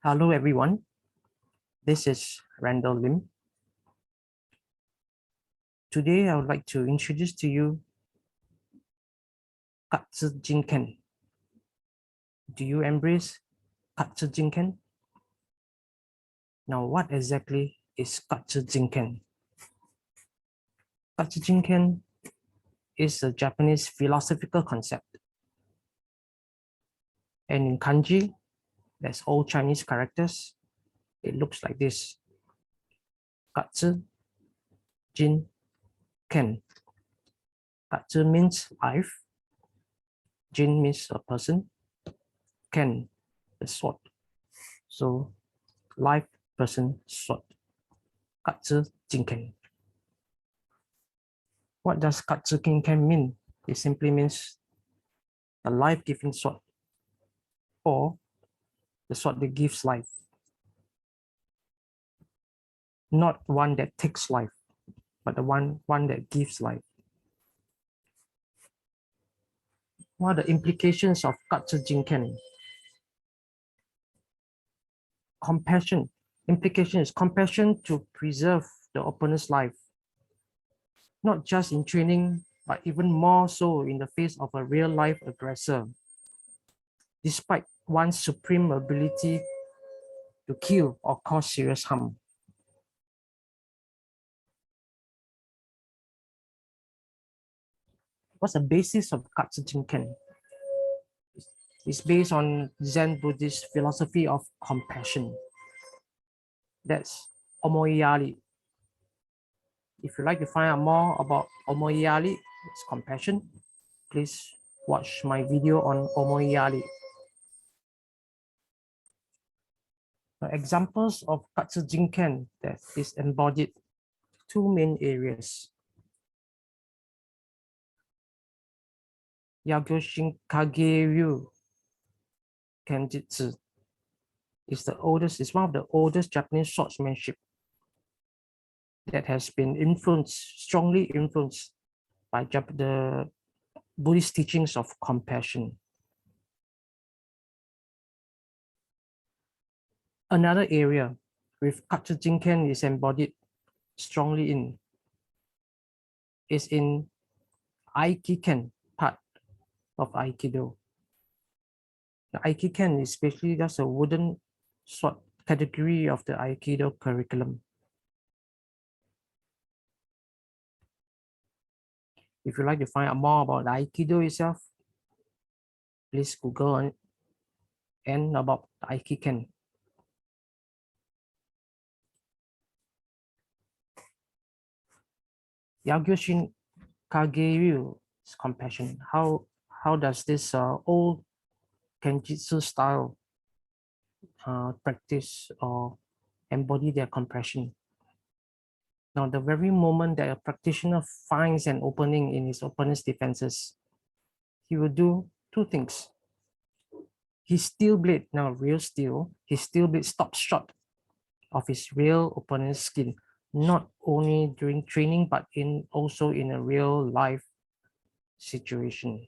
Hello everyone, this is Randall Lim. Today I would like to introduce to you Katsujinken. Do you embrace Katsujinken? Now what exactly is Katsujinken? Katsujinken is a Japanese philosophical concept. And in kanji, that's all Chinese characters, it looks like this. Katsu, Jin, Ken. Katsu means life. Jin means a person. Ken, the sword. So life, person, sword. Katsujinken. What does Katsujinken mean? It simply means a life-giving sword, or the sword that gives life. Not one that takes life, but the one that gives life. What are the implications of Katsujinken? Compassion. Implication is compassion to preserve the opponent's life, not just in training, but even more so in the face of a real-life aggressor, despite one's supreme ability to kill or cause serious harm. What's the basis of Katsujinken? It's based on Zen Buddhist philosophy of compassion. That's Omoiyari. If you'd like to find out more about Omoiyari, it's compassion, please watch my video on Omoiyari. Examples of Katsujinken that is embodied two main areas. Yagyoshin Kage-ryu Kenjutsu is one of the oldest Japanese swordsmanship that has been strongly influenced by the Buddhist teachings of compassion. Another area with Katsujinken is embodied strongly in is in AIKI-KEN part of Aikido. The AIKI-KEN is basically just a wooden sword category of the Aikido curriculum. If you'd like to find out more about the Aikido itself, please Google on it and about the AIKI-KEN. Yagyoshin Kage-ryu is compassion. How does this old Kenjutsu style practice or embody their compassion? Now, the very moment that a practitioner finds an opening in his opponent's defenses, he will do two things. His steel blade, now real steel, his steel blade stops short of his real opponent's skin, not only during training, but also in a real life situation.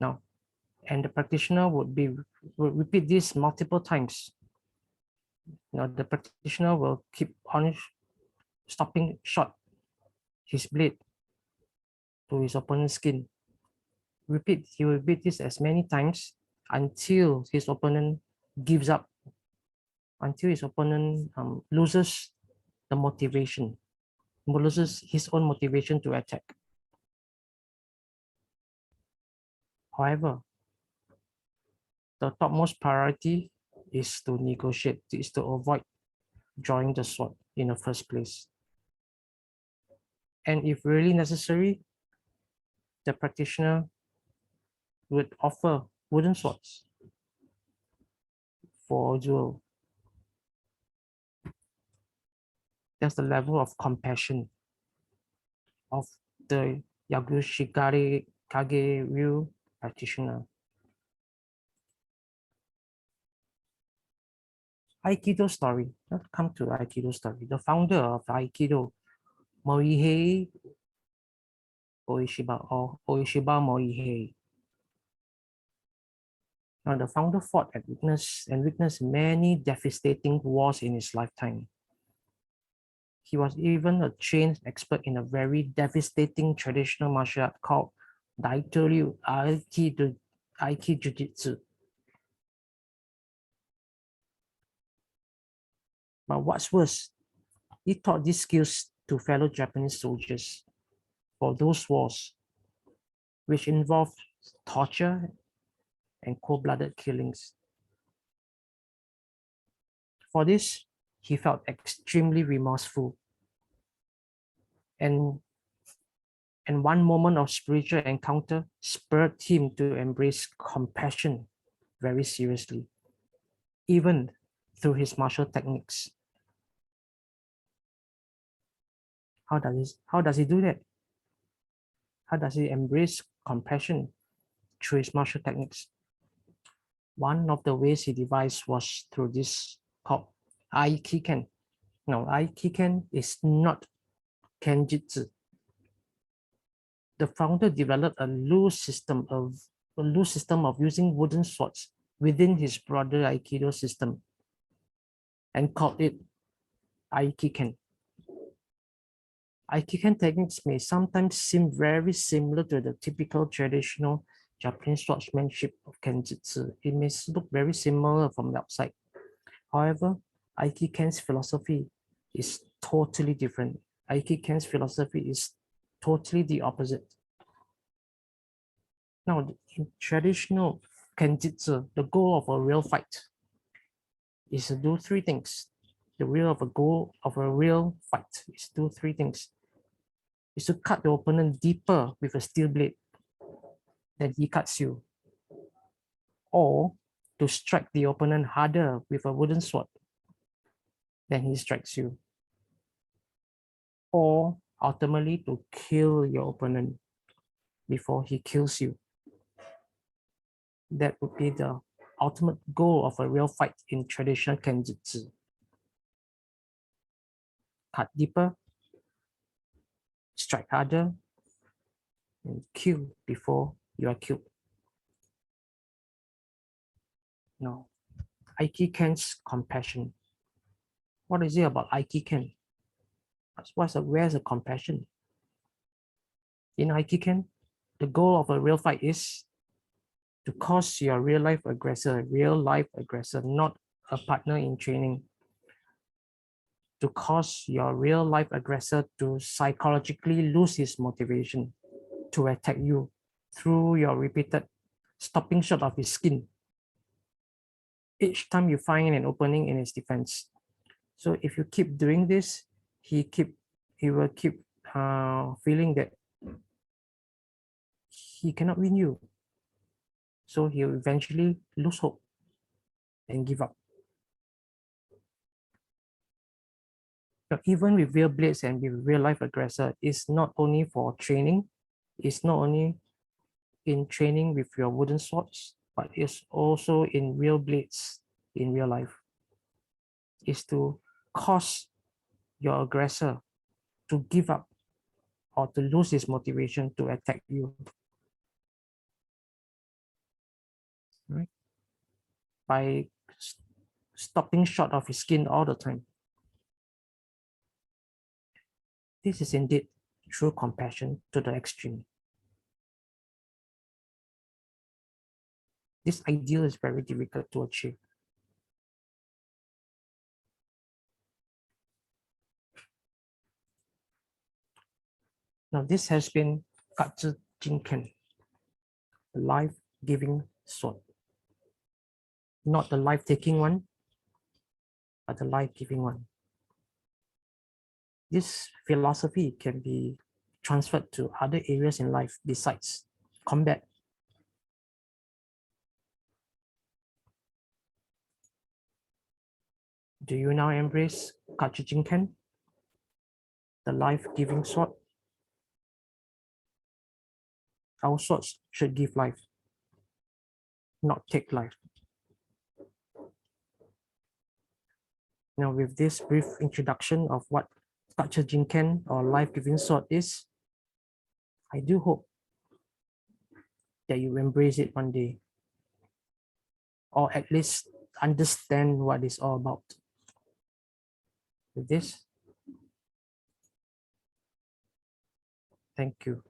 Now, and the practitioner would repeat this multiple times. Now, the practitioner will keep on stopping short his blade to his opponent's skin. He will repeat this as many times until his opponent gives up, until his opponent loses the motivation, loses his own motivation to attack. However, the topmost priority is to negotiate, is to avoid drawing the sword in the first place. And if really necessary, the practitioner would offer wooden swords for duel. That's the level of compassion of the Yagyoshin Kage-ryu practitioner. Aikido story. Let's come to Aikido story. The founder of Aikido, Morihei Ueshiba or Ueshiba Morihei. Now, the founder fought and witnessed many devastating wars in his lifetime. He was even a trained expert in a very devastating traditional martial art called AIKI-Jiu-Jitsu. But what's worse, he taught these skills to fellow Japanese soldiers for those wars, which involved torture and cold-blooded killings. For this, he felt extremely remorseful. And one moment of spiritual encounter spurred him to embrace compassion very seriously, even through his martial techniques. How does he do that? How does he embrace compassion through his martial techniques? One of the ways he devised was through this called AIKI-KEN. Now, AIKI-KEN is not Kenjutsu. The founder developed a loose system of using wooden swords within his broader Aikido system and called it AIKI-KEN. AIKI-KEN techniques may sometimes seem very similar to the typical traditional Japanese swordsmanship of Kenjutsu. It may look very similar from the outside. However, AIKI-KEN'S philosophy is totally different. AIKI-KEN'S philosophy is totally the opposite. Now, in traditional Kenjutsu, the goal of a real fight is to do three things. The goal of a real fight is to do three things. Is to cut the opponent deeper with a steel blade than he cuts you, or to strike the opponent harder with a wooden sword than he strikes you, or ultimately to kill your opponent before he kills you. That would be the ultimate goal of a real fight in traditional Kenjutsu. Cut deeper, strike harder, and kill before you are killed. Now, AIKI-KEN'S compassion. What is it about AIKI-KEN? Where's the compassion? In AIKI-KEN, the goal of a real fight is to cause your real life aggressor, not a partner in training, to cause your real life aggressor to psychologically lose his motivation to attack you through your repeated stopping short of his skin each time you find an opening in his defense. So if you keep doing this, he will keep feeling that he cannot win you. So he'll eventually lose hope and give up. Now, even with real blades and with real life aggressor, it's not only for training, it's not only in training with your wooden swords, but it's also in real blades in real life. Is to cause your aggressor to give up or to lose his motivation to attack you. Right? By stopping short of his skin all the time. This is indeed true compassion to the extreme. This ideal is very difficult to achieve. Now, this has been Katsujinken, the life-giving sword. Not the life-taking one, but the life-giving one. This philosophy can be transferred to other areas in life besides combat. Do you now embrace Katsujinken, the life-giving sword? Our swords should give life, not take life. Now, with this brief introduction of what Katsujinken or life-giving sword is, I do hope that you embrace it one day. or at least understand what it's all about. With this, thank you.